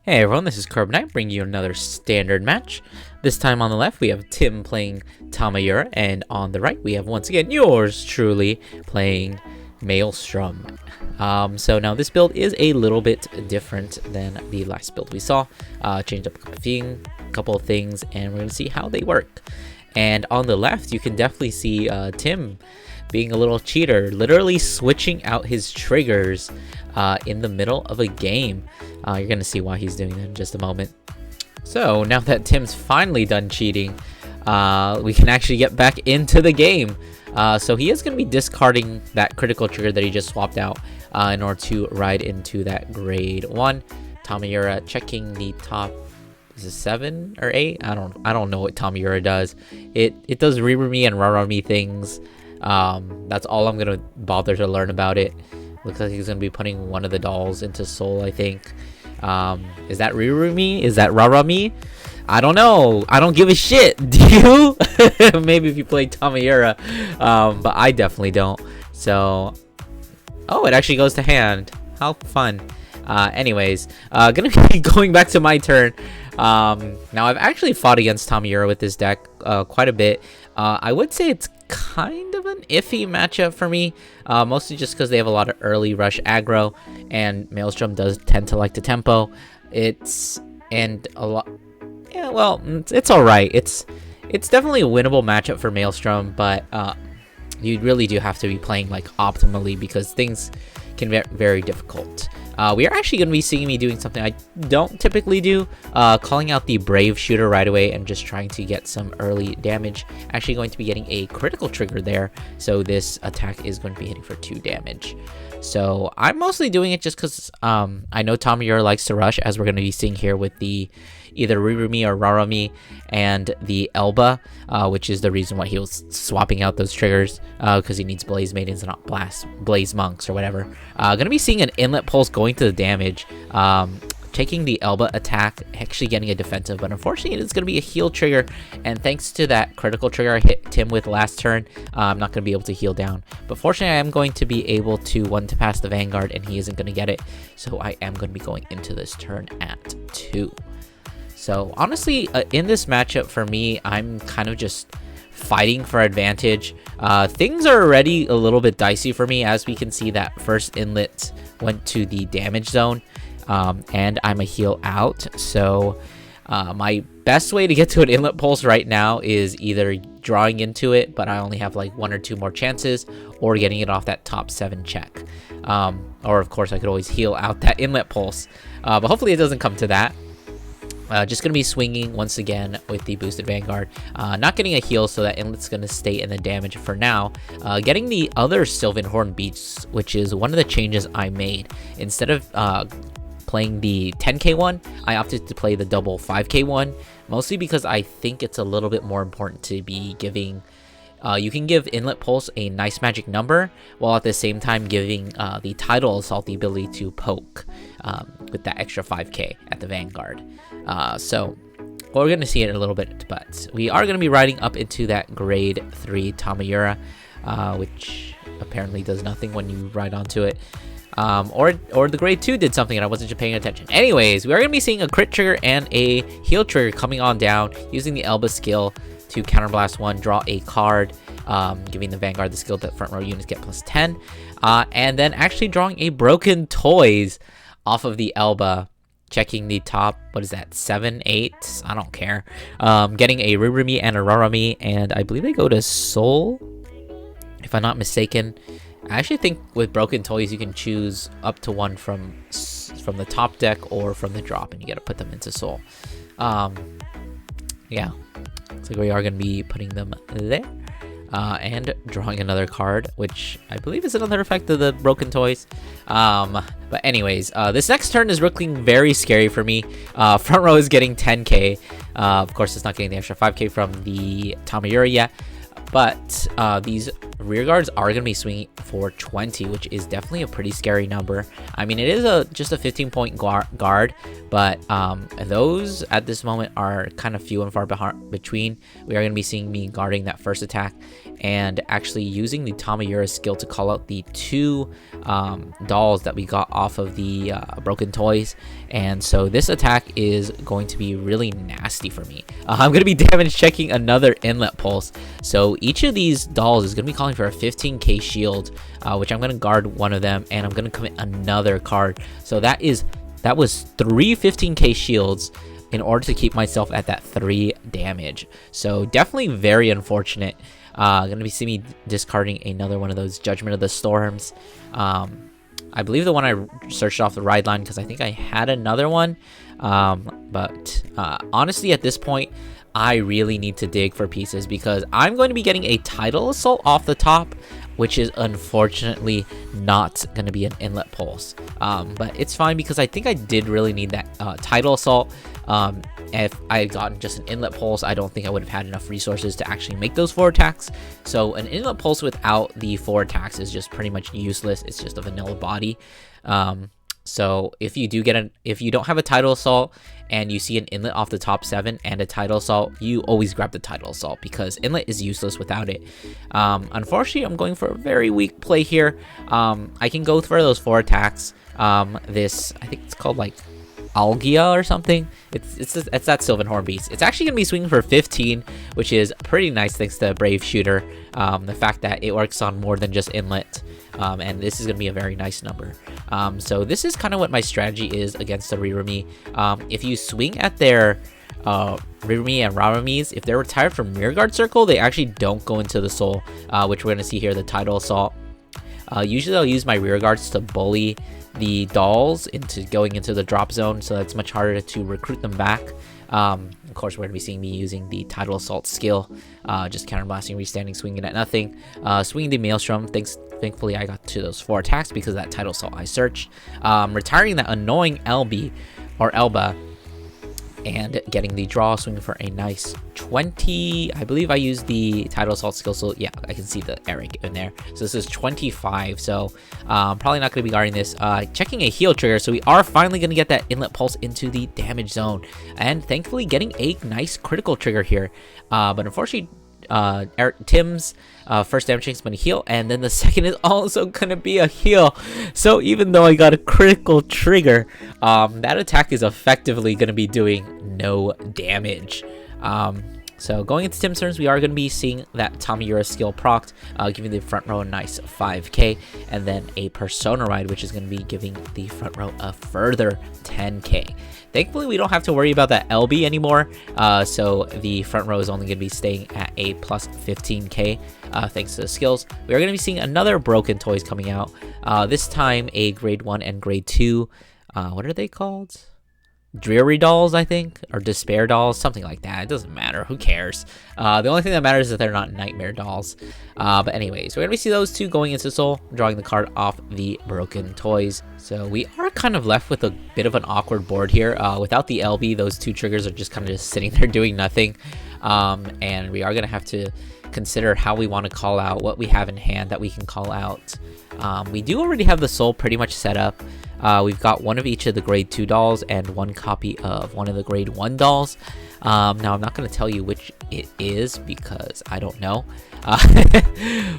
Hey everyone, this is Carbonite bringing you another standard match. This time on the left we have Tim playing Tamayura, and on the right we have once again yours truly playing Maelstrom. So now this build is a little bit different than the last build we saw. Changed up a couple of things, and we're going to see how they work. And on the left you can definitely see Tim being a little cheater, literally switching out his triggers in the middle of a game. You're gonna see why he's doing that in just a moment. So now that Tim's finally done cheating, we can actually get back into the game. So he is gonna be discarding that critical trigger that he just swapped out in order to ride into that grade 1. Tamayura checking the top. Is it 7 or 8? I don't know what Tamayura does. It does Rirumi and Rarami things. That's all I'm gonna bother to learn about it. Looks like he's gonna be putting one of the dolls into Soul, I think. Is that Rirumi? Is that Rarami? I don't know. I don't give a shit. Do you? Maybe if you play Tamayura, but I definitely don't. So, oh, it actually goes to hand. How fun. Anyways, gonna be going back to my turn. Now I've actually fought against Tamayura with this deck quite a bit. I would say it's kind of an iffy matchup for me, mostly just because they have a lot of early rush aggro, and Maelstrom does tend to like the tempo. It's all right. It's definitely a winnable matchup for Maelstrom, but you really do have to be playing like optimally because things can be very difficult. We are actually going to be seeing me doing something I don't typically do, calling out the Brave Shooter right away and just trying to get some early damage. Actually going to be getting a critical trigger there, so this attack is going to be hitting for 2 damage. So I'm mostly doing it just because I know Tamayura likes to rush, as we're going to be seeing here with the either Rirumi or Rarami and the Elba, which is the reason why he was swapping out those triggers, because he needs Blaze Maidens and not Blaze Monks or whatever. Gonna be seeing an Inlet Pulse going to the damage, taking the Elba attack, actually getting a defensive, but unfortunately it's going to be a heal trigger, and thanks to that critical trigger I hit Tim with last turn, I'm not going to be able to heal down. But fortunately I am going to be able to one-to-pass the Vanguard, and he isn't going to get it, so I am going to be going into this turn at 2. So honestly, in this matchup for me, I'm kind of just fighting for advantage. Things are already a little bit dicey for me, as we can see that first inlet went to the damage zone, and I'm a heal out. So my best way to get to an inlet pulse right now is either drawing into it, but I only have like 1 or 2 more chances, or getting it off that top 7 check. Or of course I could always heal out that inlet pulse, but hopefully it doesn't come to that. Just going to be swinging once again with the boosted Vanguard, not getting a heal, so that inlet's going to stay in the damage for now. Getting the other Sylvan Horn Beats, which is one of the changes I made. Instead of playing the 10k one, I opted to play the double 5k one, mostly because I think it's a little bit more important to be giving. You can give Inlet Pulse a nice magic number, while at the same time giving the Tidal Assault the ability to poke with that extra 5k at the Vanguard. So we're going to see it in a little bit, but we are going to be riding up into that grade 3 Tamayura, which apparently does nothing when you ride onto it. Or the grade 2 did something and I wasn't paying attention. Anyways, we are going to be seeing a crit trigger and a heal trigger coming on down, using the Elba skill to counterblast 1, draw a card, giving the Vanguard the skill that front row units get plus 10, and then actually drawing a Broken Toys off of the Elba, checking the top, what is that, 7, 8, I don't care, getting a Rirumi and a Rarami, and I believe they go to Soul, if I'm not mistaken. I actually think with Broken Toys you can choose up to 1 from the top deck or from the drop, and you got to put them into Soul. Yeah, looks like we are going to be putting them there, and drawing another card, which I believe is another effect of the Broken Toys. But anyways, this next turn is looking very scary for me. Front row is getting 10k. Of course, it's not getting the extra 5k from the Tamayura yet, but these rear guards are going to be swinging for 20, which is definitely a pretty scary number. I mean, it is just a 15-point guard, but those at this moment are kind of few and far between. We are going to be seeing me guarding that first attack and actually using the Tamayura skill to call out the 2 dolls that we got off of the broken toys. And so this attack is going to be really nasty for me. I'm going to be damage checking another inlet pulse. So each of these dolls is going to be calling for a 15k shield, which I'm going to guard one of them, and I'm going to commit another card. So that was 3 15k shields in order to keep myself at that 3 damage. So definitely very unfortunate. Gonna be seeing me discarding another one of those Judgment of the Storms. I believe the one I searched off the ride line because I think I had another one. But honestly, at this point, I really need to dig for pieces because I'm going to be getting a Tidal Assault off the top, which is unfortunately not going to be an inlet pulse. But it's fine because I think I did really need that Tidal Assault. If I had gotten just an inlet pulse, I don't think I would have had enough resources to actually make those 4 attacks. So an inlet pulse without the 4 attacks is just pretty much useless. It's just a vanilla body. So if you don't have a Tidal Assault and you see an inlet off the top 7 and a Tidal Assault, you always grab the Tidal Assault because inlet is useless without it. Unfortunately, I'm going for a very weak play here. I can go for those 4 attacks. I think it's called like Algia or something. It's that Sylvan Horn Beast. It's actually gonna be swinging for 15, which is pretty nice thanks to Brave Shooter. The fact that it works on more than just inlet, and this is gonna be a very nice number. So this is kind of what my strategy is against the Rirumi. If you swing at their Rirumi and Raramis, if they're retired from Rearguard Circle, they actually don't go into the soul, which we're gonna see here, the Tidal Assault. Usually I'll use my rear guards to bully the dolls into going into the drop zone, so that's much harder to recruit them back. Of course, we're going to be seeing me using the Tidal Assault skill, just counterblasting, restanding, swinging at nothing. Swinging the Maelstrom, thankfully I got to those 4 attacks because of that Tidal Assault I searched. Retiring that annoying LB or Elba, and getting the draw, swinging for a nice 20. I believe I used the Tidal Assault skill, so yeah, I can see the Eric in there. So this is 25, so probably not going to be guarding this. Checking a heal trigger, so we are finally going to get that inlet pulse into the damage zone, and thankfully getting a nice critical trigger here. But unfortunately, Tim's first damage check is going to heal, and then the second is also going to be a heal. So even though I got a critical trigger, that attack is effectively going to be doing no damage. So going into Tim's turns, we are going to be seeing that Tamayura skill procced, giving the front row a nice 5k, and then a Persona Ride, which is going to be giving the front row a further 10k. Thankfully, we don't have to worry about that LB anymore, so the front row is only going to be staying at a plus 15k, thanks to the skills. We are going to be seeing another Broken Toys coming out, this time a grade 1 and grade 2, what are they called? Dreary dolls, I think, or despair dolls, something like that. It doesn't matter, who cares. The only thing that matters is that they're not nightmare dolls. But anyways, we're gonna see those 2 going into soul, drawing the card off the Broken Toys. So we are kind of left with a bit of an awkward board here. Without the LB, those 2 triggers are just kind of just sitting there doing nothing. And we are gonna have to consider how we want to call out, what we have in hand that we can call out. We do already have the soul pretty much set up. We've got one of each of the grade 2 dolls and 1 copy of one of the grade 1 dolls. Now I'm not going to tell you which it is because I don't know.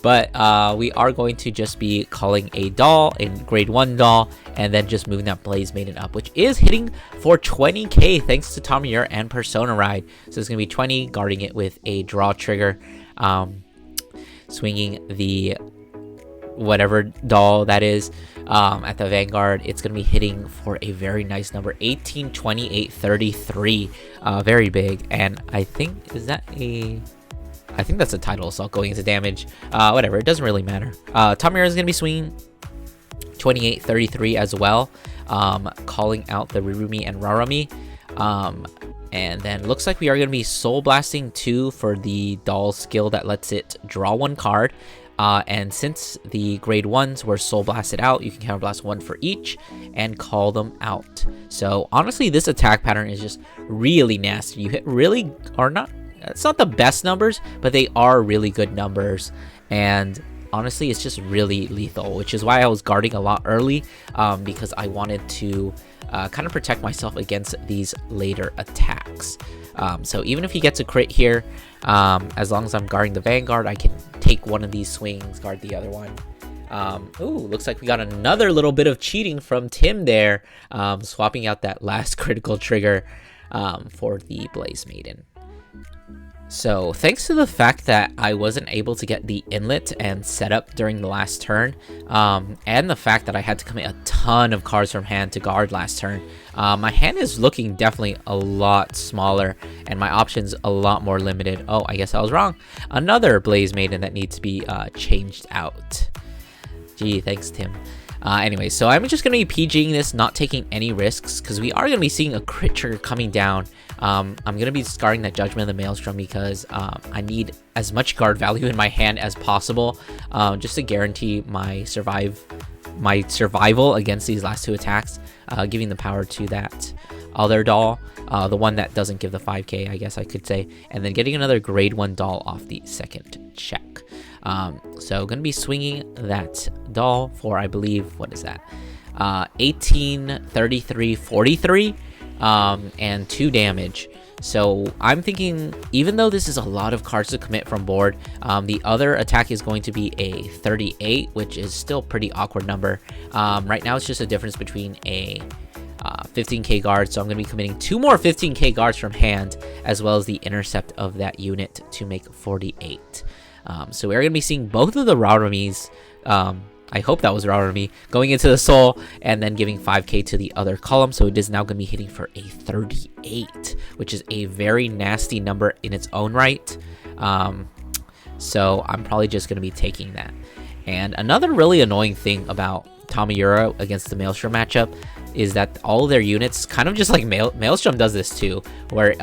But we are going to just be calling a doll, a grade 1 doll, and then just moving that Blaze Maiden up, which is hitting for 20k thanks to Tamayura and Persona Ride. So it's going to be 20, guarding it with a draw trigger, swinging the whatever doll that is at the Vanguard. It's going to be hitting for a very nice number, 18, 28, 33, very big. And I think, I think that's a Tidal Assault going into damage. Whatever, it doesn't really matter. Tamayura is going to be swinging 28, 33 as well, calling out the Rirumi and Rarami. And then looks like we are going to be Soul Blasting 2 for the doll skill that lets it draw 1 card. And since the grade 1s were soul blasted out, you can counterblast 1 for each and call them out. So honestly, this attack pattern is just really nasty. You hit really, or not, It's not the best numbers, but they are really good numbers. And honestly, it's just really lethal, which is why I was guarding a lot early, because I wanted to kind of protect myself against these later attacks. So even if he gets a crit here, as long as I'm guarding the Vanguard, I can take one of these swings, guard the other one. Ooh, looks like we got another little bit of cheating from Tim there, swapping out that last critical trigger for the Blaze Maiden. So thanks to the fact that I wasn't able to get the inlet and setup during the last turn, and the fact that I had to commit a ton of cards from hand to guard last turn, my hand is looking definitely a lot smaller and my options a lot more limited. Oh, I guess I was wrong. Another Blaze Maiden that needs to be changed out. Gee, thanks, Tim. Anyway, so I'm just going to be PGing this, not taking any risks, because we are going to be seeing a crit trigger coming down. I'm going to be discarding that Judgment of the Maelstrom because I need as much guard value in my hand as possible, just to guarantee my survival against these last two attacks, giving the power to that other doll, the one that doesn't give the 5k, I guess I could say, and then getting another grade 1 doll off the second check. So gonna be swinging that doll for, I believe, what is that, 18, 33, 43, and 2 damage. So I'm thinking, even though this is a lot of cards to commit from board, the other attack is going to be a 38, which is still pretty awkward number. Right now it's just a difference between a 15k guard, so I'm going to be committing 2 more 15k guards from hand, as well as the intercept of that unit to make 48. So we're going to be seeing both of the Rauramis, I hope that was Raurami, going into the soul and then giving 5k to the other column. So it is now going to be hitting for a 38, which is a very nasty number in its own right. So I'm probably just going to be taking that. And another really annoying thing about Tamayura against the Maelstrom matchup is that all their units, kind of just like Maelstrom does this too, where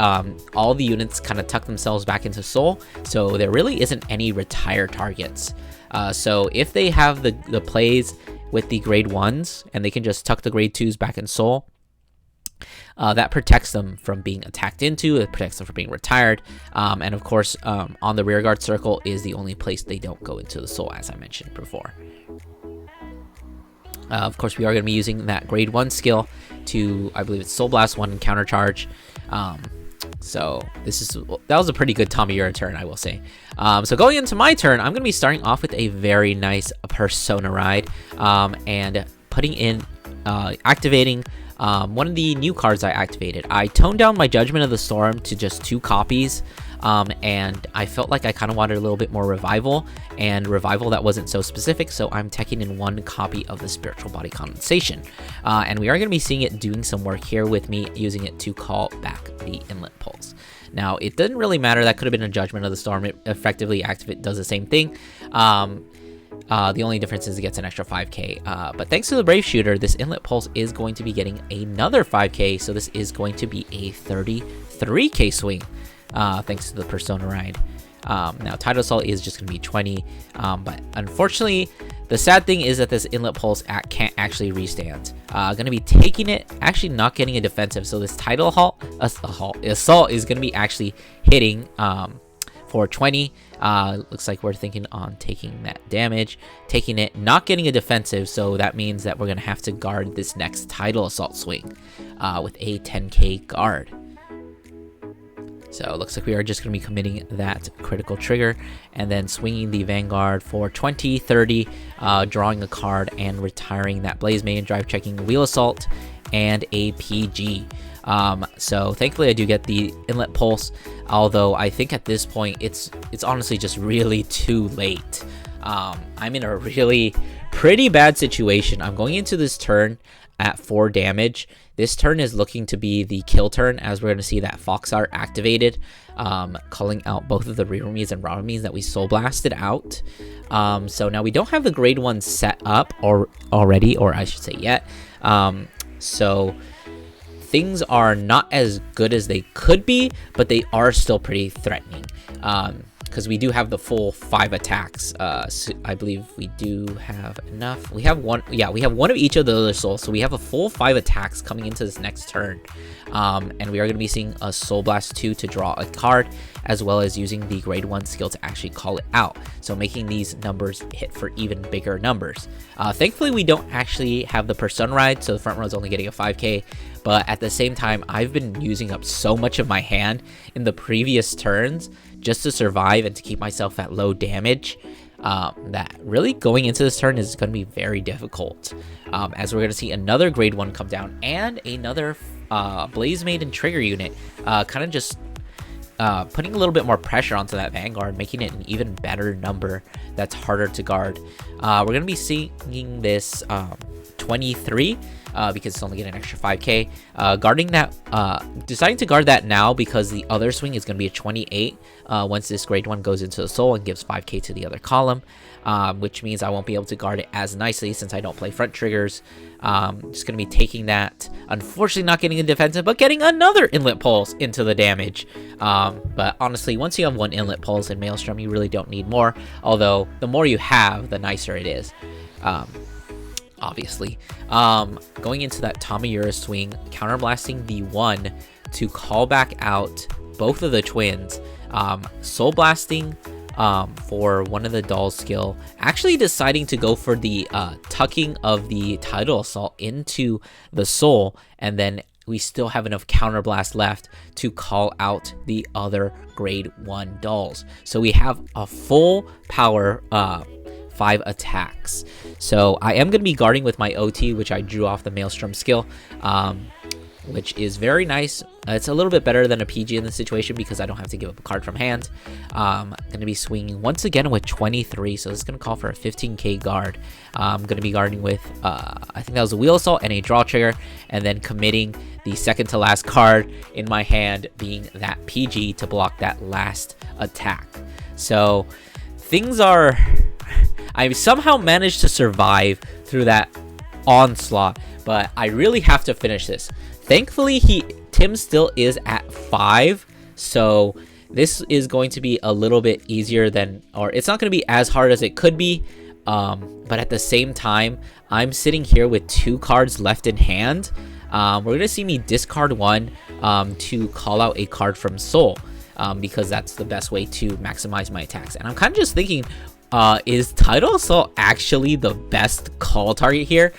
all the units kind of tuck themselves back into soul, so there really isn't any retire targets. So if they have the plays with the grade 1s and they can just tuck the grade 2s back in soul, that protects them from being attacked into, it protects them from being retired, and of course on the rearguard circle is the only place they don't go into the soul, as I mentioned before. Of course, we are going to be using that grade 1 skill to, I believe it's Soul Blast 1 and Counter Charge. So that was a pretty good Tamayura turn, I will say. So going into my turn, I'm going to be starting off with a very nice Persona Ride, and putting in, activating one of the new cards I activated. I toned down my Judgment of the Storm to just 2 copies. And I felt like I kind of wanted a little bit more revival, and revival that wasn't so specific, so I'm teching in 1 copy of the Spiritual Body Condensation. And we are going to be seeing it doing some work here with me using it to call back the Inlet Pulse. Now, it didn't really matter, that could have been a Judgment of the Storm, it effectively does the same thing. The only difference is it gets an extra 5k, but thanks to the Brave Shooter, this Inlet Pulse is going to be getting another 5k, so this is going to be a 33k swing. Thanks to the Persona Ride. Now Tidal Assault is just going to be 20, but unfortunately the sad thing is that this Inlet Pulse can't actually restand. Going to be taking it, actually not getting a defensive, so this Tidal Assault is going to be actually hitting for 20. Looks like we're thinking on taking that damage, taking it, not getting a defensive, so that means that we're going to have to guard this next Tidal Assault swing with a 10k guard. So it looks like we are just going to be committing that critical trigger and then swinging the Vanguard for 20, 30, drawing a card and retiring that Blaze Maiden, drive checking Wheel Assault, and a PG. So thankfully I do get the Inlet Pulse, although I think at this point it's honestly just really too late. I'm in a really pretty bad situation. I'm going into this turn at 4 damage. This turn is looking to be the kill turn, as we're going to see that Fox Art activated, calling out both of the Rauramis and Rauramis that we Soul Blasted out. So now we don't have the grade 1 set up already, or I should say yet. So things are not as good as they could be, but they are still pretty threatening. Because we do have the full 5 attacks. So I believe we do have enough. We have one. Yeah, we have one of each of the other souls. So we have a full 5 attacks coming into this next turn. And we are going to be seeing a Soul Blast 2 to draw a card, as well as using the grade 1 skill to actually call it out, so making these numbers hit for even bigger numbers. Thankfully, we don't actually have the Persona ride, so the front row is only getting a 5k, but at the same time, I've been using up so much of my hand in the previous turns just to survive and to keep myself at low damage, that really going into this turn is going to be very difficult, as we're going to see another grade 1 come down and another Blaze Maiden trigger unit, kind of just putting a little bit more pressure onto that Vanguard, making it an even better number that's harder to guard. We're going to be seeing this 23 because it's only getting an extra 5k. Guarding that, deciding to guard that now because the other swing is going to be a 28 once this grade 1 goes into the soul and gives 5k to the other column, which means I won't be able to guard it as nicely since I don't play front triggers. Just going to be taking that, unfortunately not getting a defensive, but getting another inlet pulse into the damage. But honestly, once you have one inlet pulse in Maelstrom, you really don't need more, although the more you have, the nicer it is. Obviously, going into that Tamayura swing, counterblasting the 1 to call back out both of the twins, soul blasting for one of the dolls skill, actually deciding to go for the tucking of the tidal assault into the soul, and then we still have enough counterblast left to call out the other grade 1 dolls, so we have a full power 5 attacks. So I am going to be guarding with my OT, which I drew off the Maelstrom skill, which is very nice. It's a little bit better than a PG in this situation because I don't have to give up a card from hand. I'm going to be swinging once again with 23, so this is going to call for a 15k guard. I'm going to be guarding with, I think that was a wheel assault and a draw trigger, and then committing the second to last card in my hand being that PG to block that last attack. So things are... I somehow managed to survive through that onslaught, but I really have to finish this. Thankfully, Tim still is at 5, so this is going to be a little bit easier than, or it's not going to be as hard as it could be, but at the same time, I'm sitting here with 2 cards left in hand. We're going to see me discard 1 to call out a card from Soul, because that's the best way to maximize my attacks. And I'm kind of just thinking, is Tidal Assault actually the best call target here?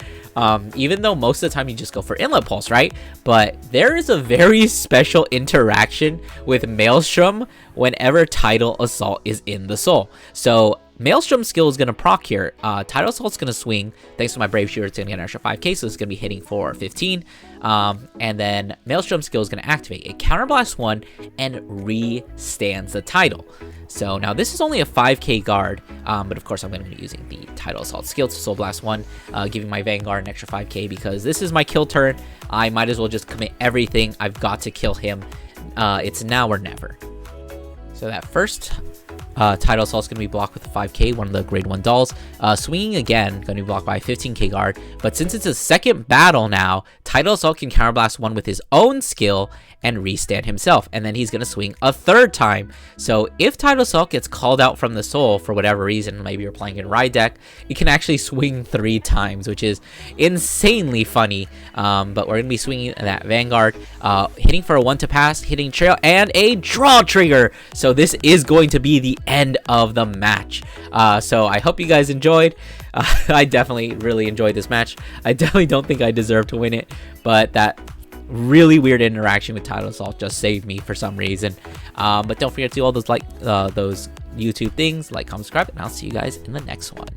Even though most of the time you just go for Inlet Pulse, right? But there is a very special interaction with Maelstrom whenever Tidal Assault is in the soul. So Maelstrom skill is going to proc here. Tidal Assault's going to swing. Thanks to my Brave Shooter, it's going to get an extra 5k, so it's going to be hitting for 15. And then Maelstrom skill is going to activate. It counterblast 1 and re-stands the Tidal. So now this is only a 5k guard, but of course I'm going to be using the Tidal Assault skill to Soul Blast 1, giving my Vanguard an extra 5k because this is my kill turn. I might as well just commit everything. I've got to kill him. It's now or never. So that first Tidal Assault is going to be blocked with a 5k, one of the grade 1 dolls. Swinging again, going to be blocked by a 15k guard. But since it's a second battle now, Tidal Assault can counterblast 1 with his own skill and restand himself. And then he's going to swing a 3rd time. So if Tidal Assault gets called out from the soul for whatever reason, maybe you're playing in Ride deck, it can actually swing 3 times, which is insanely funny. But we're going to be swinging that Vanguard, hitting for a 1 to pass, hitting trail, and a draw trigger. So this is going to be the end of the match. So I hope you guys enjoyed. I definitely really enjoyed this match. I definitely don't think I deserve to win it, but that really weird interaction with Tidal Assault just saved me for some reason. But don't forget to do all those those YouTube things, like, comment, subscribe, and I'll see you guys in the next one.